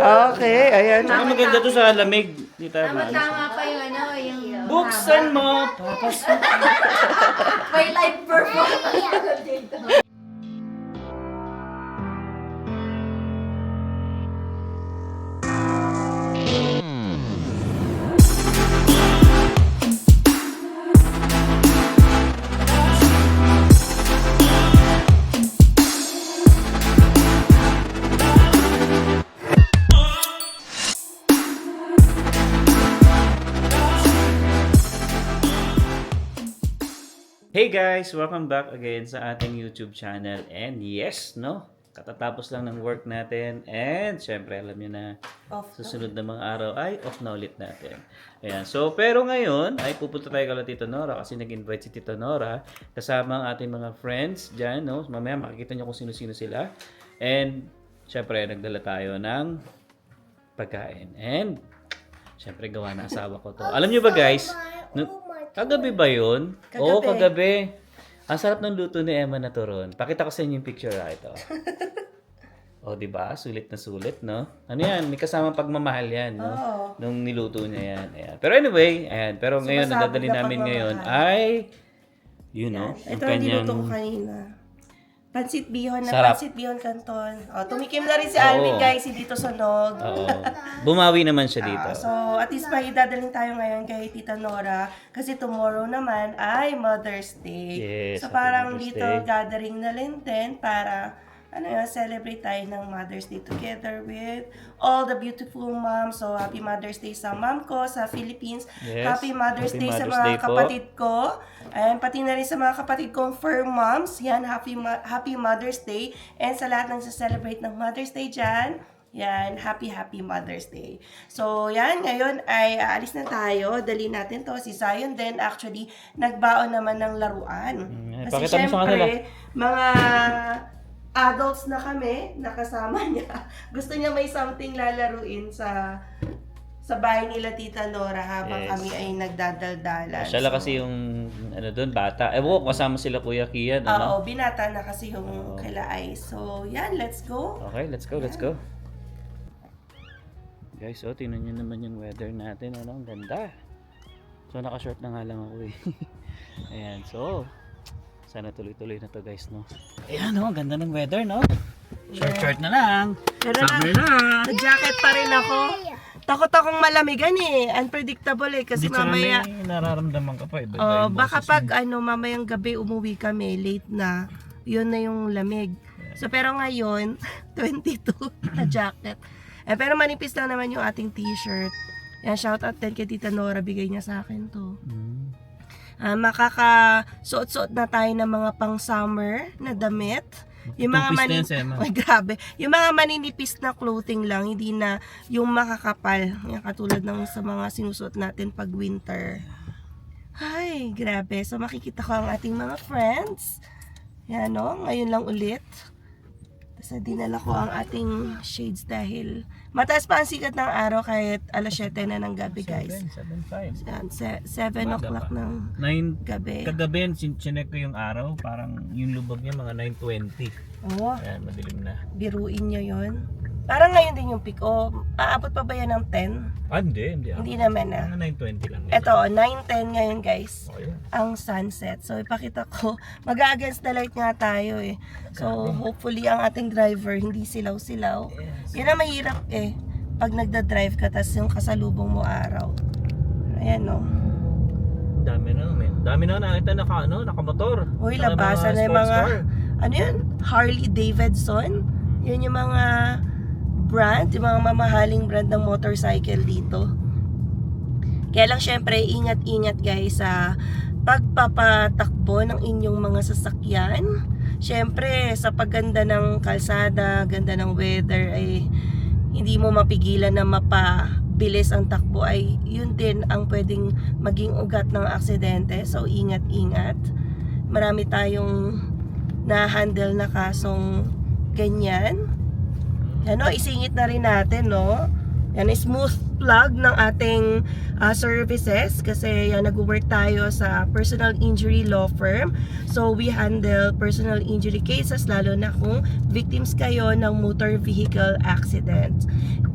Okay, ayan. Saka maganda to sa lamig. Dita, Tama pa yung ano, yung... Buksan mo, papasok. May live performance dito. Hey guys! Welcome back again sa ating YouTube channel. And yes, no? Katatapos lang ng work natin. And syempre, alam nyo na, susunod na mga araw ay off na ulit natin. Ayan. So, pero ngayon, ay pupunta tayo kala Tito Nora kasi nag-invite si Tito Nora kasama ang ating mga friends dyan, no? Mamaya makikita nyo kung sino-sino sila. And syempre, nagdala tayo ng pagkain. And syempre, gawa na asawa ko to. Alam nyo ba guys, kagabi ba yun? Oo, kagabi. Ang sarap ng luto ni Emma na turon. Pakita ko sa inyo yung picture ito. O, di ba? Sulit na sulit, no? Ano yan? May kasamang pagmamahal yan, no? Nung niluto niya yan. Ayan. Pero anyway, ayan. Pero ngayon, nadadali namin ngayon ay, you know, Ito ang niluto ko kanina. Pansit bihon na Sarap. pansit bihon canton. O, tumikim na rin si Alvin, guys. Hindi to sunog. Oo. Bumawi naman siya dito. So, at least may dadaling tayo ngayon kay Tita Nora kasi tomorrow naman ay Mother's Day. Yes, so, happy parang Mother's dito Day. gathering na rin din para celebrate tayo ng Mother's Day together with all the beautiful moms. So, happy Mother's Day sa mom ko sa Philippines. Yes, Happy Mother's happy Day sa Mother's mga Day po. kapatid ko. And pati na rin sa mga kapatid kong fur moms. Yan, happy Mother's Day. And sa lahat ng sa-celebrate ng Mother's Day dyan, yan, happy Mother's Day. So, yan, ngayon ay aalis na tayo. Dali natin to. Si Zion din actually nagbaon naman ng laruan. Kasi pakita mo sa kanila. syempre, mga adults na kami, nakasama niya. Gusto niya may something lalaruin sa bahay nila Tita Nora habang Yes. kami ay nagdadaldalan. Siya lang kasi yung, ano doon, bata. Ewan ko, kasama sila Kuya Kian, Oo, ano? binata na kasi yung kila Ice. So, yan, let's go. Okay, let's go, let's go. Guys, oh, tingnan nyo naman yung weather natin. Ano, ang ganda. So, naka-short na nga lang ako eh. Ayan, so, sana tuloy-tuloy na to guys, no? Ayan, oh, ang ganda ng weather, no? Short na lang. Pero Summer na. nag-jacket pa rin ako. Takot akong malamigan eh. Unpredictable eh. Kasi mamaya, may nararamdaman ka pa. Iba baka pag mamayang gabi umuwi kami, late na, yun na yung lamig. So, pero ngayon, 22 na jacket. Pero manipis lang naman yung ating t-shirt. Yan, shout out din kay Tita Nora, bigay niya sa akin to. Makakasuot-suot na tayo ng mga pang-summer na damit. Yung mga grabe. Yung mga maninipis na clothing lang, hindi na yung makakapal. Yung katulad ng sa mga sinusuot natin pag winter. Ay, grabe. So makikita ko ang ating mga friends. Yan, no? Ngayon lang ulit. Tapos dinala ko ang ating shades dahil mataas pa ang sikat ng araw kahit alas 7 na ng gabi, guys. 7:05. Yan, 7 o'clock ng 9 gabi. kagabi, chinek ko yung araw, parang yung lubog niya mga 9:20. Oo, Ayan, madilim na. biruin nyo yon. Parang ngayon din yung peak. O, aabot pa ba yan ng 10? Ah, hindi. Hindi naman na. Mga 9:20 lang. Eto, 9:10 ngayon, guys. Oh, yun. Ang sunset. So, ipakita ko. Mag-against the light nga tayo eh. So, hopefully, ang ating driver, hindi silaw-silaw. Yes. Yan ang mahirap eh. Pag nagda-drive ka, tas yung kasalubong mo araw. Ayan, no. Dami na nakita nakamotor. Uy, Saka labasan na yung sports mga, car. ano yun? Harley Davidson. Yun yung mga brand, yung mga mamahaling brand ng motorcycle dito. Kaya lang syempre, ingat-ingat guys sa pagpapatakbo ng inyong mga sasakyan. Syempre, sa pagganda ng kalsada, ganda ng weather, ay hindi mo mapigilan na mapabilis ang takbo, ay yun din ang pwedeng maging ugat ng aksidente. So, ingat-ingat. Marami tayong na-handle na kasong ganyan. Ano, isingit na rin natin, no? Yan, smooth plug ng ating services kasi yan, nag-work tayo sa personal injury law firm. So, we handle personal injury cases lalo na kung victims kayo ng motor vehicle accident.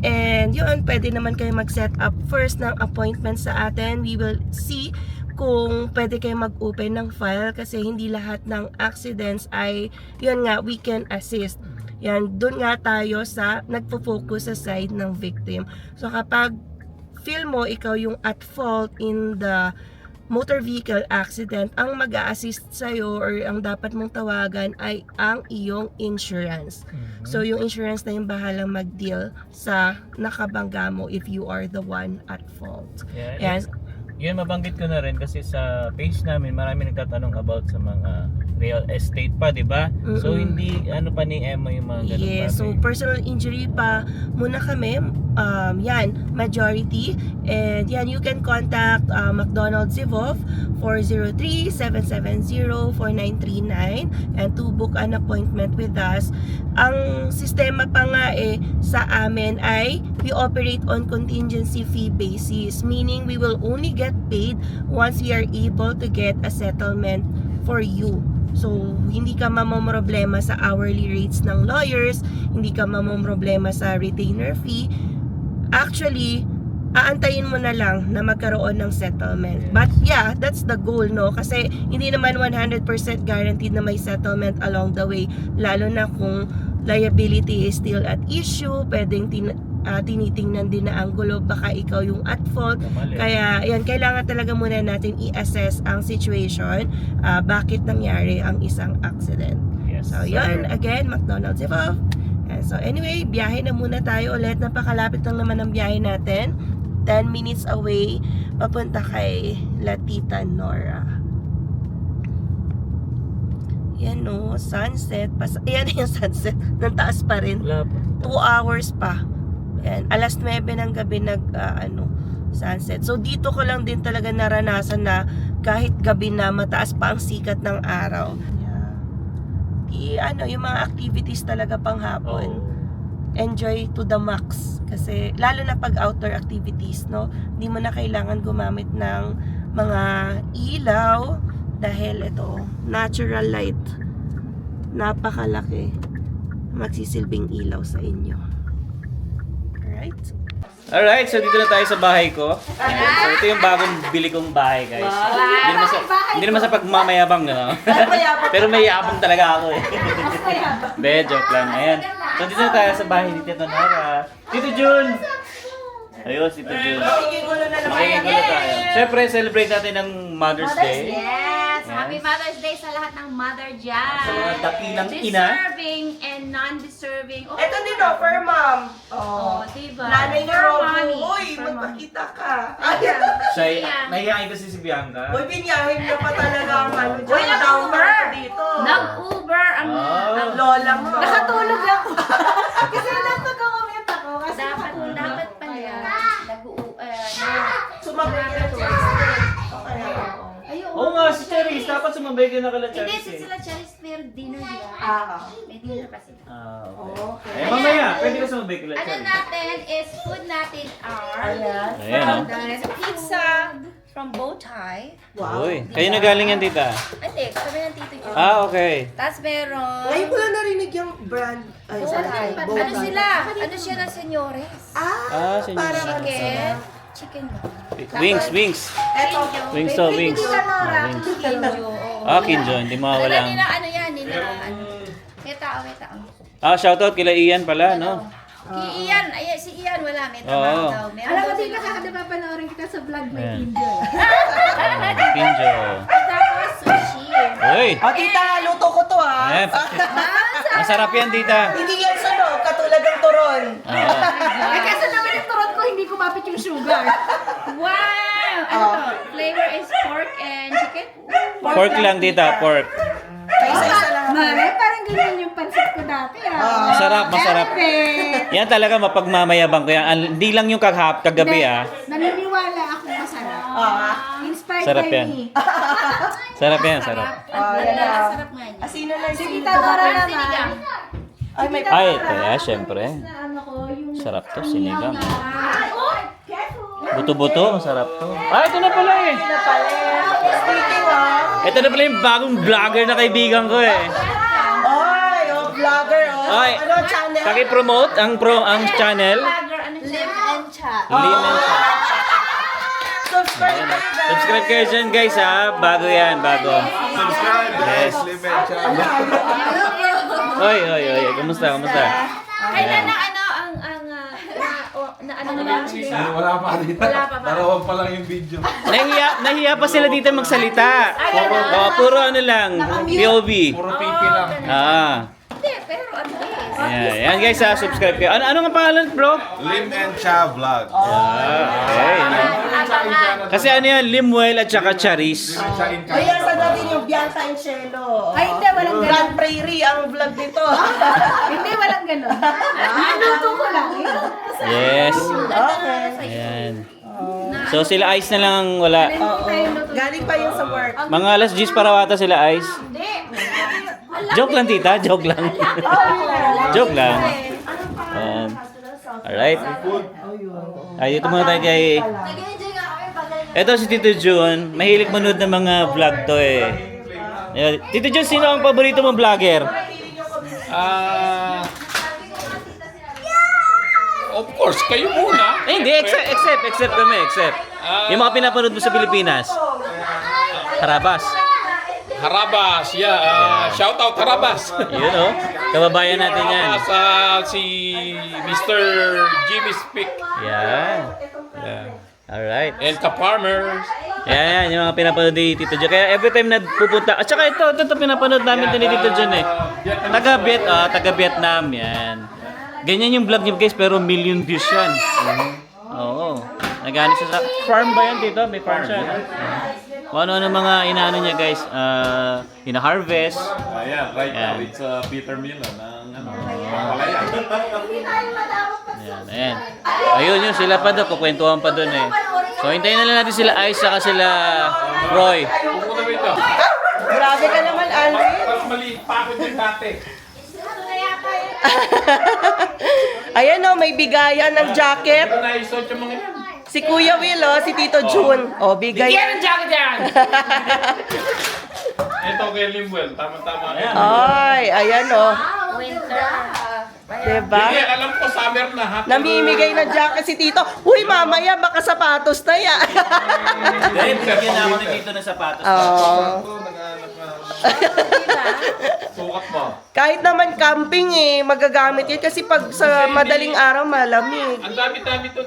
And And yun, pwede naman kayo mag-set up first ng appointment sa atin. We will see kung pwede kayo mag-open ng file kasi hindi lahat ng accidents ay, yun nga, we can assist. Yan, doon nga tayo sa nagpo-focus sa side ng victim. So kapag feel mo ikaw yung at fault in the motor vehicle accident, ang mag-a-assist sa'yo or ang dapat mong tawagan ay ang iyong insurance. So yung insurance na yung bahalang mag-deal sa nakabangga mo if you are the one at fault. Yeah, Yan. Yun, mabanggit ko na rin kasi sa page namin, marami nagtatanong about sa mga real estate pa, di ba? So, hindi, pa ni Emma yung mga ganun Yes, so personal injury pa muna kami. Yan, majority. And yan, you can contact McDonald's Evolve 403-770-4939 and to book an appointment with us. Ang sistema pa nga sa amin ay we operate on contingency fee basis, meaning we will only get paid once we are able to get a settlement for you. So, hindi ka mamomroblema sa hourly rates ng lawyers, hindi ka mamomroblema sa retainer fee. Actually, aantayin mo na lang na magkaroon ng settlement. But yeah, that's the goal, no? Kasi hindi naman 100% guaranteed na may settlement along the way. Lalo na kung liability is still at issue, pwedeng tinitingnan din na anggulo, baka ikaw yung at fault. Kaya yan, kailangan talaga muna natin i-assess ang situation, bakit nangyari ang isang accident. Yes, So yan, again, McDonald's Evolve. And so anyway, biyahe na muna tayo ulit. Napakalapit lang naman ang biyahe natin. 10 minutes away, papunta kay La Tita Nora. Yan no, sunset. Ayan yung sunset. Nang taas pa rin. 2 hours pa. Yan, alas 9 ng gabi sunset. So dito ko lang din talaga naranasan na kahit gabi na mataas pa ang sikat ng araw. Yung mga activities talaga pang hapon. Enjoy to the max. Kasi lalo na pag outdoor activities, no? Hindi mo na kailangan gumamit ng mga ilaw dahil ito, natural light. Napakalaki. Magsisilbing ilaw sa inyo. Alright, so dito na tayo sa bahay ko. Ayan. So ito yung bagong bili kong bahay, guys. Hindi naman sa pagmamayabang, no? Pero may yabang talaga ako, eh. Be, joke lang. Ayan. So dito na tayo sa bahay ni Tita Nora. Tito Jun! Ayun, si Tito Jun. Makikigulo tayo. Siyempre, celebrate natin ng Mother's Day. Yes! Happy Mother's Day sa lahat ng mother dyan. Sa mga dakilang ina. Deserving and non-deserving. Oh, Ito din for mom. Oh, diba? Nanay ni For Robo. mommy. Uy, For mommy. magpakita ka. Siya, nahihain kasi si Bianca. Uy, binyahin niyo pa talaga ang Uy, nag-Uber! dito. Nag-Uber ang Lola mo. nakatulog ako. Kasi napag-comment ako. Kasi dapat pala Sumabay ka to. Ayun. Oo nga, si Charis. Dapat sumabay ka na kala Hindi, Charis, eh. sila Charis pero dinner nila. May dinner pa sila. Okay. Eh, mamaya, pwede ka sumabay kala Ano Charis. natin is food natin are Ayan, oh. pizza from Bowtie. Uy, kayo na galing yan, tita? Hindi, kami ng Tito Joe. Okay. Tapos meron... Ngayon ko lang narinig yung brand. Ay, Bowtie. Bowtie. Ano sila? Ano siya ng senyores? Senyor. Chicken. Wings. Eto. Wings to, wings. Wings. Kinjo, hindi mawawala. Wala nila ano yan, nila ano. May tao. Shoutout kila Ian pala, no? Kay Ian, si Ian wala, may Oo. trabaho daw. Meron Alam daw mo, di sila- ba diba panoorin kita sa vlog may Ayan. Tinder? Kinjo. Tapos sushi. Uy! O tita, luto ko to Eh, masarap yan, tita. Hindi yan sunog, katulad ng turon. Oo. Eh, kasi naman yung turot ko, hindi kumapit yung sugar. Wow! Ano to? Flavor is pork and chicken? Pork lang, tita. Pork. Isa-isa lang. Mare, parang ganyan yung pansit ko dati. Masarap. Yan talaga mapagmamayabang ko yan. Hindi lang yung kagabi, Naniniwala ako masarap. Inspired Sarap by yan. me. Sarap yan, sarap. Yan na. Sarap nga niya. Asino na Si yung Tita Nora naman. Sinigang. Ay, may Ay, ito syempre. Na ano ko, yung... Sarap to, sinigang. Careful! Buto-buto, masarap to. Ito na pala eh. Speaking of, Ito na pala yung bagong vlogger na kaibigan ko eh. vlogger, Ay, Ano channel? paki-promote ang channel. Vlogger, ano Lim and Cha. Lim and Cha. Subscribe Ayan. kayo, guys. Subscribe kayo dyan guys ha. Bago yan, bago. Subscribe. Yes. Live and chat. Oy. Kumusta? Kailan na ano na lang? Wala pa rin. Wala pa ba? Dalawa pa lang yung video. Nahiya pa sila dito magsalita. Puro ano lang. POV. Puro pipi lang. Hindi, pero ano eh. Yan guys ha. Subscribe kayo. Ano nga pangalan bro? Lim and Cha Vlog. Okay. Kasi ano yan, Limwell at saka Charis. Ayan sa natin yung Bianca and Shelo. Ay, hindi, walang ganun. Grand Prairie ang vlog nito. Hindi, walang ganun. Minuto ko lang. Yes. Okay. Ayan. So sila Ice na lang ang wala. Galing pa yung sa work. Mga alas 10 para wata sila Ice. Joke lang tita, joke lang. Joke lang. Ayan. Alright. Ay, dito muna tayo kay... Nag-enjoy nga kami pag Ito si Tito Jun. Mahilig manood ng mga vlog to eh. Ayan. Tito Jun, sino ang paborito mong vlogger? Of course, kayo muna. Eh, hindi, except kami, except. Yung mga pinapanood mo sa Pilipinas. Harabas. Harabas, yeah. Shout out Harabas. Yun oh. Kababayan natin yan. Harabas, si Mr. Jimmy Speak. Yan. Yeah. Alright. And the farmers. Yan, yung mga pinapanood ni Tito Jun. Kaya every time na pupunta, at saka ito pinapanood namin ito ni Tito Jun eh. Taga-Vietnam, yan. Ganyan yung vlog niya guys, pero million views yan. Oo. Nagano siya sa farm ba yan dito? May farm siya. No? Kung ano-ano mga inaano niya guys, ina-harvest. Yeah, right Yan. now it's Peter Miller ng Palayan. Ayan, ayan. Ayun yun, sila pa doon, kukwentuhan pa doon eh. So hintayin na lang natin sila Ice saka sila Roy. Pupunta ba ito? Grabe ka naman, Alvin. Mas maliit pa ako din dati. Ayan o, may bigayan ng jacket. Pero naisot yung mga yan. Si Kuya Will o, si Tito Jun. O, bigay. Yan ang jacket yan! Ito kay Limwell, tama-tama. Ay, ayan o. winter. Diba? Hindi, alam ko summer na ha. Namimigay ng jacket si Tito. Uy, mamaya, baka sapatos na yan. Dahil bigyan na ako na dito ng sapatos. Oo. Sukat mo. Kahit naman camping eh, magagamit yun. Kasi pag sa madaling araw, malamig. Ang dami-dami to,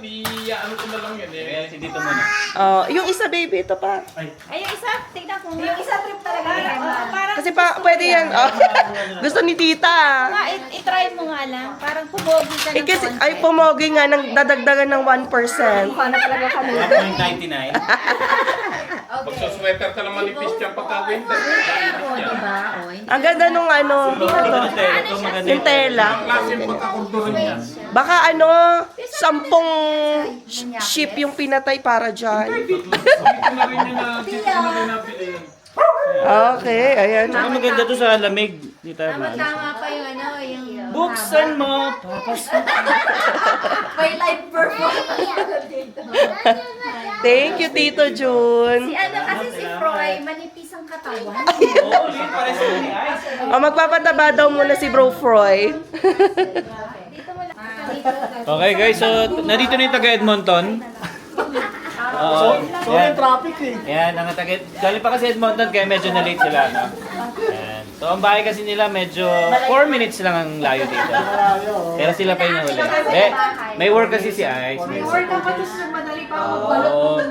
ano ko na lang yun eh. Ayan, si Tito muna. Yung isa, baby, ito pa. Ay, yung isa, tignan ko. Yung isa trip talaga. Parang, Kasi pa, pwede yan. Oh. Gusto ni Tita. i-try mo nga lang. Parang pumogi ka ng Kasi, konti. ay, pumogi nga, ng dadagdagan ng 1%. Paano talaga kami? 1.99. Magsusweater ka lang manipis dyan pagka-winter. Oo, diba? Oy. Ang ganda nung ano, Ito maganda yung tela. Klase yung pagkakulturin yan. Baka 10 ship yung pinatay para dyan. Ito na rin yung dito na rin nabili. Okay, ayan. Ang maganda to sa lamig. Dita Tama pa yung yung... Buksan mo, papas. May live performance. Thank you, Tito Jun. Si ano kasi si Froy, manipis ang katawan. Oo, yung pares ni Ice. Magpapataba daw muna si Bro Froy. Dito mo lang. Okay guys, so nandito na yung taga Edmonton. So yung traffic eh. Yan, ang taga galing pa kasi Edmonton kaya medyo na-late sila, no? Yan. So ang bahay kasi nila medyo 4 minutes lang ang layo dito. Pero sila pa yung nahuli. May work kasi si Ice. May work. Work ka pa sa madali pa ako. Oo.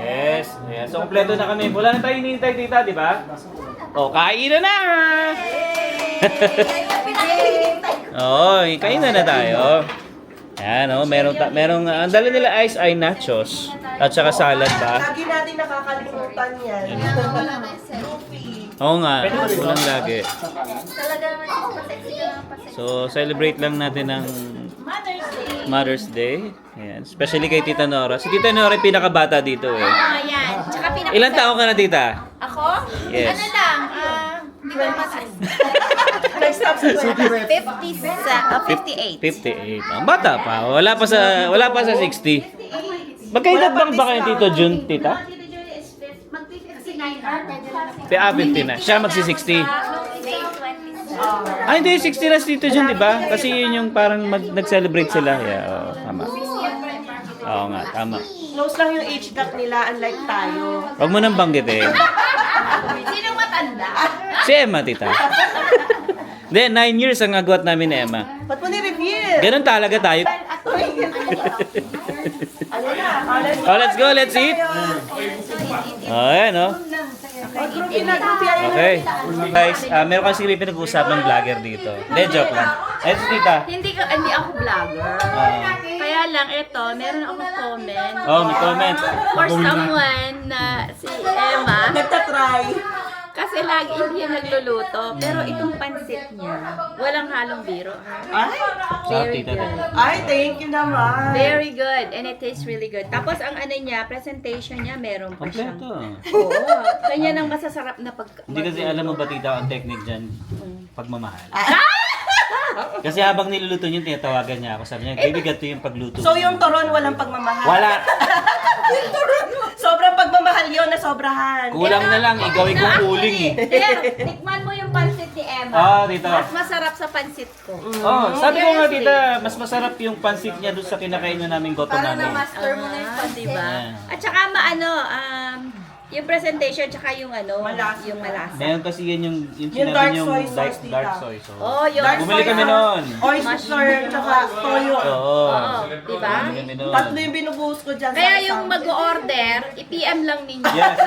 Yes. Yes. So kompleto na kami. Wala na tayo hinihintay tita, di ba? O, kainan na! Oo, kainan na tayo. Yan, oh, merong ang dala nila Ice ay nachos at saka salad ba? Lagi natin nakakalimutan yan. Oo nga, walang lagi. Talaga naman pasexy ka lang pasexy. So, celebrate lang natin ng Mother's Day. Ayan. Especially kay Tita Nora. Si Tita Nora yung pinakabata dito eh. Ayan. Tsaka Ilan taon ka na, Tita? Ako? Yes. Ano lang, hindi ko mataas. Next stop sa 58. 58. Ang bata pa. Wala pa sa 60. Magkaedad bang ba kayo Tito Jun, Tita? Ah, 50 na. Siya magsi-60. Ah, hindi. 60 na si Tito Jun, di ba? Kasi yun yung parang nag-celebrate sila. Yeah, oh. Tama. Oo nga, tama. Close lang yung age gap nila, unlike tayo. Huwag mo nang banggitin. Sino matanda? Si Emma, tita. Hindi, 9 years ang agwat namin ni Emma. Ba't mo ni-reveal? Ganun talaga tayo. Oh, let's go, let's eat. Oh, ayan, oh. Okay. Guys, meron kasi kami pinag-uusapang vlogger dito. Hindi, joke lang. Eto, tita. Hindi ako vlogger. Kaya lang, ito, meron akong comment. Oh, may comment. For someone na si Emma. Nagtatry. Kasi lagi hindi yan nagluluto. Pero itong pansit niya, walang halong biro. Ay, Sarap, Very tita. good. ay, thank you naman. Very good. And it tastes really good. Tapos ang ano niya, presentation niya, meron pa siyang... Kompleto. Oo. Kanya nang masasarap na pag... Hindi kasi alam mo ba, tita, ang technique dyan? Pagmamahal. Kasi habang niluluto niyo, tinatawagan niya ako. Sabi niya, baby, gato yung pagluto. So yung turon walang pagmamahal. Wala. Sobrang pagmamahal yun na sobrahan. Kulang na lang, igawin kong uling eh. There, tikman mo yung pansit ni Emma. Ah, dito. Mas masarap sa pansit ko. Oh, sabi ko nga, tita, mas masarap yung pansit niya doon sa kinakain niyo namin goto namin. Master mo na yung pansit. Diba? Yeah. At saka yung presentation, tsaka yung Malasa. yung malasa. Meron kasi yan yung Yung sinabi dark niyong soy sauce, tita. dark soy sauce. Oh, yung... Bumili kami noon. Oyster, tsaka toyo. Oo. Oo, diba? Bumili kami noon. Tatlo yung binubuhos ko dyan. Kaya sa yung isang- mag-order, i-PM lang ninyo. Yes.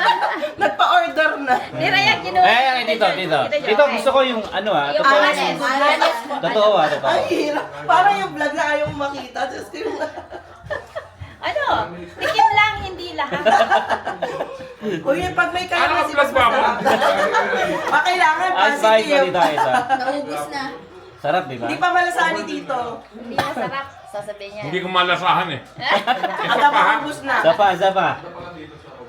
Nagpa-order na. Nira yan, ginawa. Eh, dito. Dito, gusto ko yung ano Yung totoo. honest. Honest mo. Totoo totoo. Ay, hirap. Parang yung vlog na ayaw mong makita. Just yung... Ano? Tikim lang, hindi lahat. Uy, pag may kaya Ano kasi vlog mas ba mo? masarap. Kailangan As bike pa positive. dito isa. Naubos na. Sarap, di ba? Hindi pa malasani dito. Hindi masarap. Sasabihin niya. Hindi ko malasahan eh. At ubus na. Isa pa.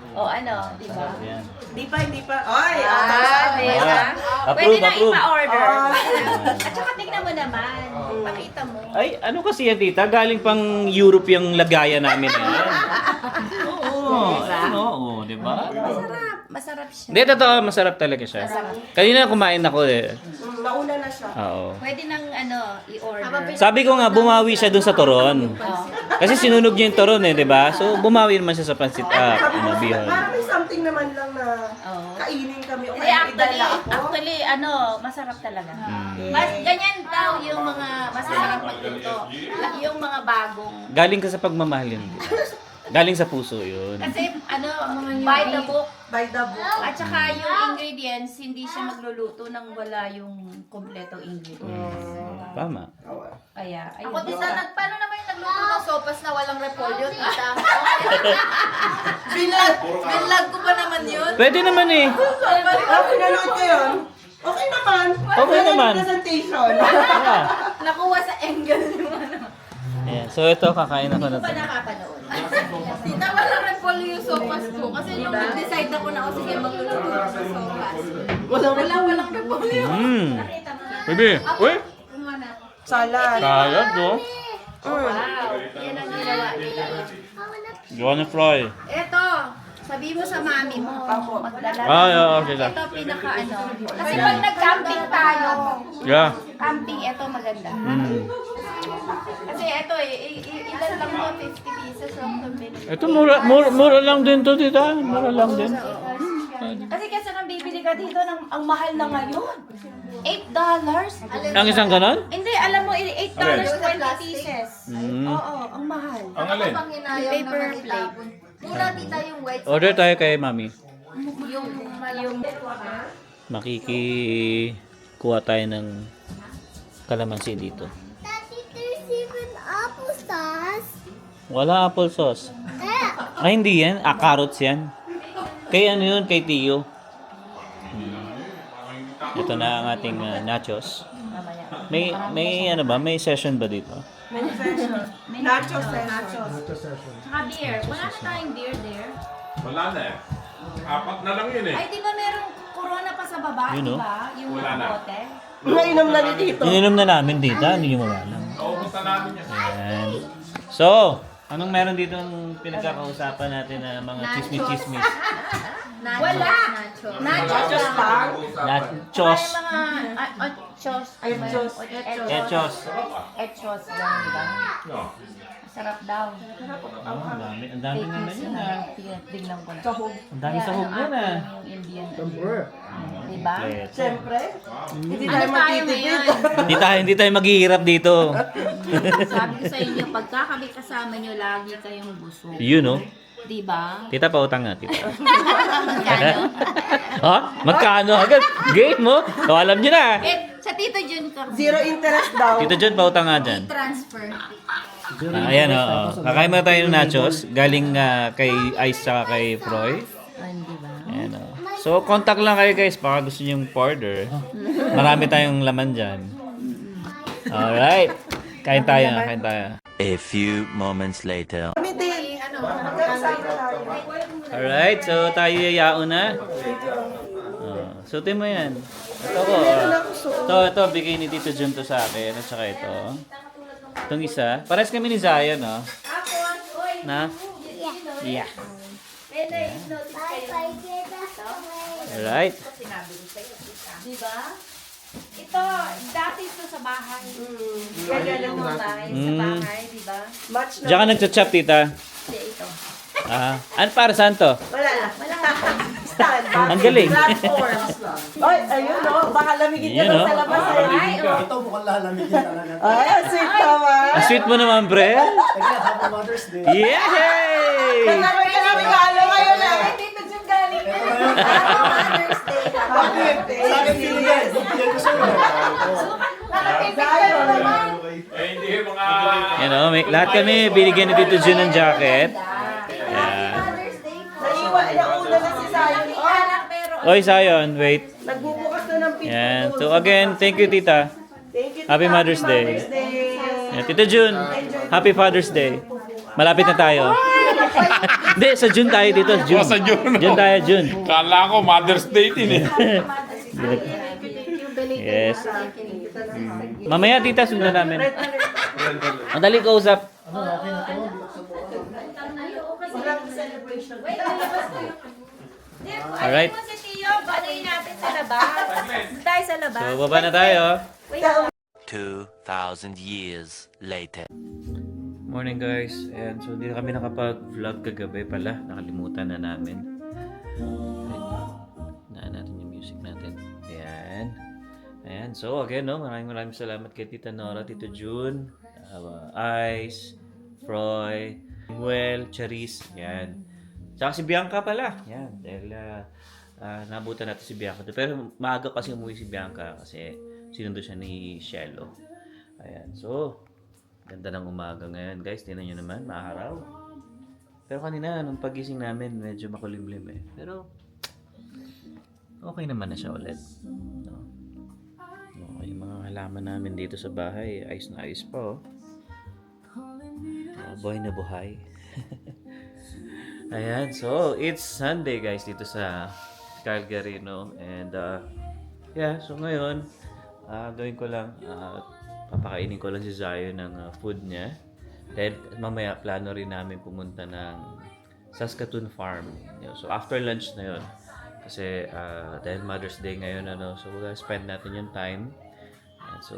O ano, di ba? Yan. Hindi pa. Ay, Diba? Approve, Pwede na approve. ipa-order. Ah. At saka tignan mo naman. Pakita mo. Ay, ano kasi yan, tita? Galing pang Europe yung lagayan namin eh. Oo. Oo, di ba? Masarap. Masarap siya. Hindi, totoo, masarap talaga siya. Kanina kumain ako eh. Nauna na siya. Oo. Pwede nang i-order. Sabi ko nga, bumawi siya dun sa turon. Kasi sinunog niya yung turon eh, di ba? So, bumawi naman siya sa pansit, bihon. Parang may something naman lang na Oo. kainin kami. O Hindi, kaya idala ako. actually, masarap talaga. Mas ganyan daw yung mga masarap magluto. Yung mga bagong. Galing ka sa pagmamahal yun. Galing sa puso yun. Kasi by the book. By the book. At saka yung ingredients, hindi siya magluluto nang wala yung kompletong ingredients. Tama. Kaya, ayun. Ako din paano naman yung nagluto ng sopas na walang repolyo, tita? Binlag ko pa naman yun. Pwede naman eh. Pinanood ko yun. Okay naman. Okay naman. Presentation. Yeah. Nakuha sa angle yung ano. Ayan. So ito, kakain ako na Hindi ko pa to. nakapanood. Tita, walang repolyo yung sopas ko. Kasi nung nag-decide ako na ako, sige, magluluto ako ng sopas. Walang repolyo. Nakita mo na. Baby, uy! Salad. Salad, no? Wow. Yan ang ginawa nila. You wanna fry? Eto, sabi mo sa mami mo, magdala. Okay lang. Ito pinaka Kasi pag nag-camping tayo, Yeah. camping, ito maganda. Kasi ito ilan lang mo, 50 pieces lang ito binili. Ito, mura lang din to, tita. Mura lang din. Kasi nang bibili ka dito, ang mahal na ngayon. $8. Ang isang ganon? Hindi, alam mo, $8 20 pieces. Mm. Oo, ang mahal. Ang alin? Pang hinayang Paper naman itapon. Mura, tita, yung white Order tayo kay mami. yung malang. Makikikuha tayo ng kalamansi dito. Daddy, there's even applesauce. Wala applesauce. Ay, hindi yan. Carrots yan. Kay ano yun? Kay Tio. Ito na ang ating nachos. May ano ba? May session ba dito? Nachos eh, nachos. Saka beer. Wala na tayong beer there. Wala na eh. 4 na lang yun eh. Ay, di ba merong corona pa sa baba, Yun, di oh. ba? Yung Wala na. bote. Nainom na ni Tito. Ininom na namin dito. Hindi nyo mawala. Naubos na namin yan. Ayan. So, anong meron dito ang pinagkakausapan natin na mga chismis-chismis? Wala! Nachos lang. Nachos. Ochos. Echos. Echos. Echos lang, di ba? No. Masarap daw. Ang dami. Ang dami nga na yun ah. Tingnan ko na. Ang dami sa hug yan ah. Yung Indian. Diba? Siyempre. Hindi Ano tayo ngayon? Hindi tayo maghihirap dito. Sabi ko sa inyo, pagka kami kasama nyo, lagi kayong busog. Yun no? Diba? Tita, pautang nga, tita. Magkano? Ha? Magkano agad? Game mo? O, alam nyo na. Sa Tito Jun ka. Zero interest daw. Tito John, pautang nga dyan. Transfer. Ayan, oo. Kakain muna tayo ng nachos. Galing kay Ice saka kay Froy. Hindi ba? Ayan, oo. So, contact lang kayo guys. Baka gusto nyo yung order. Marami tayong laman dyan. Alright. Kain tayo. A few moments later. Kami din. Magkakasama tayo. Alright, so tayo yayao na. Suotin mo yan. Ito ko. Ito, bigay ni Tito Jun to sa akin. At saka ito. Itong isa. Pares kami ni Zion, no? Na? Yeah. Bye-bye, kita. Alright. Diba? Ito, dati ito sa bahay. Kaya lang mga bahay sa bahay, diba? Match na. Diyan ka nagchat-chap, tita. Hindi, ito. Ano para saan to? Wala na. Stand. Ang galing. Platforms. Ay, ayun no. Baka lamigin ka Yun, daw no? sa labas. Ay, oh. Ito mukhang lalamigin talaga. Ay, ang sweet naman. Ang sweet mo naman, pre. Kaya Happy Mother's Day. Yay! Kanaroy ka na regalo ngayon na. Tito Jun galing. Mother's Day. Happy birthday. Sa akin binigay. Bigyan ko sa'yo. Hindi mga... Yan o, lahat kami binigyan ni Tito Jun ng jacket. Yan. Nauna na si Zion. Oy, Zion, wait. Nagbubukas na ng pinto. Yan. So again, thank you, tita. Thank you. Happy Mother's Day. Yan, Tito Jun, Happy Father's Day. Malapit na tayo. Hindi, sa June tayo dito. June. Sa June. June tayo, June. Kala ko Mother's Day din eh. Yes. Mamaya, tita, sundan namin. Madali ko usap. Alright. Si Tio, banayin natin sa labas. Doon tayo sa labas. So, baba na tayo. 2,000 years later. Morning guys. Ayan, so hindi na kami nakapag-vlog kagabi pala. Nakalimutan na namin. Naan natin yung music natin. Ayan. Ayan. So again, no, maraming salamat kay Tita Nora, Tito Jun, Ice, Froy, Muel, Charis. Ayan. Tsaka si Bianca pala. Ayan. Dahil nabutan natin si Bianca. Pero maaga kasi umuwi si Bianca kasi sinundo siya ni Shelo. Ayan. So, ganda ng umaga ngayon, guys. Tingnan nyo naman, maaraw. Pero kanina, nung pagising namin, medyo makulimlim eh. Pero, okay naman na siya ulit. No? No, yung mga halaman namin dito sa bahay, ayos na ayos pa, oh. Buhay na buhay. Ayan, so, it's Sunday, guys, dito sa Calgary, no? And, yeah, so ngayon, gawin ko lang, papakainin ko lang si Zion ng food niya. Dahil mamaya plano rin namin pumunta ng Saskatoon Farm. So after lunch na yon. Kasi dahil Mother's Day ngayon, so we'll spend natin yung time. And so,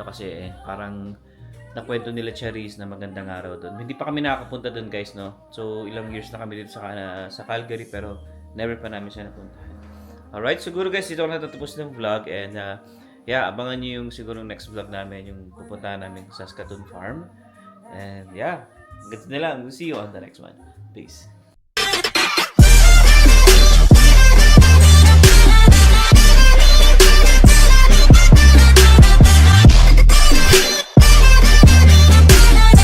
kasi parang nakwento nila Charis na magandang araw doon. Hindi pa kami nakakapunta doon, guys, no? So ilang years na kami dito sa Calgary pero never pa namin siya napuntahan. Alright, siguro guys, dito na natatapos ng vlog and yeah, abangan nyo yung siguro next vlog namin, yung pupuntahan namin sa Saskatoon Farm. And yeah, ganito na lang. We'll see you on the next one. Peace.